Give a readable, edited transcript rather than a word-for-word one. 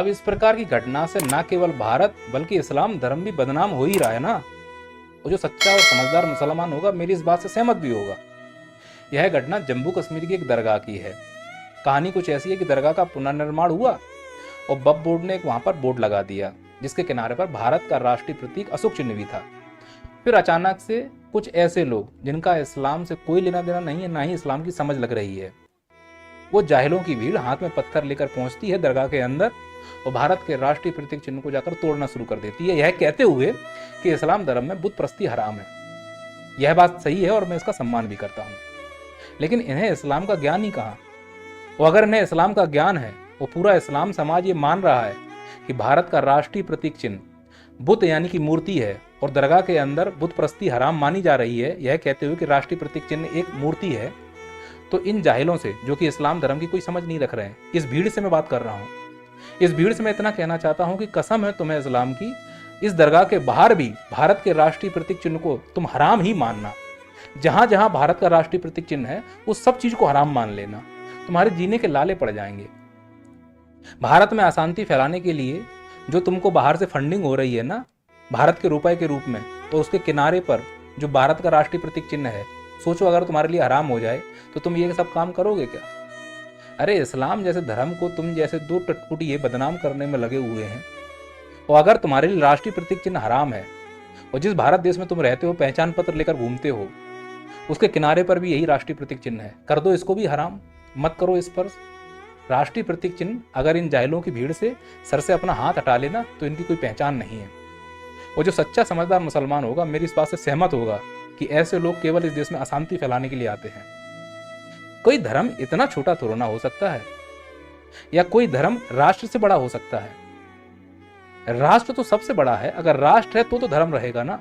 अब इस प्रकार की घटना से न केवल भारत बल्कि इस्लाम धर्म भी बदनाम हो ही रहा है ना। और जो सच्चा और समझदार मुसलमान होगा मेरी इस बात से सहमत भी होगा। यह घटना जम्मू कश्मीर की एक दरगाह की है। कहानी कुछ ऐसी है कि दरगाह का पुनर्निर्माण हुआ और वक्फ बोर्ड ने वहां पर बोर्ड लगा दिया जिसके किनारे पर भारत का राष्ट्रीय प्रतीक अशोक चिन्ह भी था। फिर अचानक से कुछ ऐसे लोग जिनका इस्लाम से कोई लेना देना नहीं है, ना ही इस्लाम की समझ लग रही है, वो जाहिलों की भीड़ हाथ में पत्थर लेकर पहुंचती है दरगाह के अंदर और भारत के राष्ट्रीय प्रतीक चिन्ह को जाकर तोड़ना शुरू कर देती है, यह कहते हुए कि इस्लाम धर्म में बुत प्रस्ती हराम है। यह बात सही है और मैं इसका सम्मान भी करता हूँ, लेकिन इन्हें इस्लाम का ज्ञान ही कहाँ। और अगर इन्हें इस्लाम का ज्ञान है, वो पूरा इस्लाम समाज ये मान रहा है कि भारत का राष्ट्रीय प्रतीक चिन्ह बुत यानी कि मूर्ति है और दरगाह के अंदर बुत प्रस्ती हराम मानी जा रही है, यह कहते हुए कि राष्ट्रीय प्रतीक चिन्ह एक मूर्ति है, तो इन जाहिलों से जो कि इस्लाम धर्म की कोई समझ नहीं रख रहे हैं, इस भीड़ से मैं बात कर रहा हूँ, इस भीड़ से मैं इतना कहना चाहता हूँ कि कसम है तुम्हें इस्लाम की, इस दरगाह के बाहर भी भारत के राष्ट्रीय प्रतीक चिन्ह को तुम हराम ही मानना। जहां जहां भारत का राष्ट्रीय प्रतीक चिन्ह है उस सब चीज को हराम मान लेना, तुम्हारे जीने के लाले पड़ जाएंगे। भारत में अशांति फैलाने के लिए जो तुमको बाहर से फंडिंग हो रही है ना, भारत के रुपए के रूप में, तो उसके किनारे पर जो भारत का राष्ट्रीय प्रतीक चिन्ह है, सोचो अगर तुम्हारे लिए हराम हो जाए तो तुम ये सब काम करोगे क्या। अरे इस्लाम जैसे धर्म को तुम जैसे दो टटपुटिये बदनाम करने में लगे हुए हैं, और अगर तुम्हारे लिए राष्ट्रीय प्रतीक चिन्ह हराम है और जिस भारत देश में तुम रहते हो पहचान पत्र लेकर घूमते हो उसके किनारे पर भी यही राष्ट्रीय प्रतीक चिन्ह है, कर दो इसको भी हराम, मत करो इस पर राष्ट्रीय प्रतीक चिन्ह। अगर इन जाहिलों की भीड़ से सर से अपना हाथ हटा लेना तो इनकी कोई पहचान नहीं है। और जो सच्चा समझदार मुसलमान होगा मेरी इस बात से सहमत होगा कि ऐसे लोग केवल इस देश में अशांति फैलाने के लिए आते हैं। कोई धर्म इतना छोटा थोड़ा ना हो सकता है, या कोई धर्म राष्ट्र से बड़ा हो सकता है। राष्ट्र तो सबसे बड़ा है, अगर राष्ट्र है तो धर्म रहेगा ना।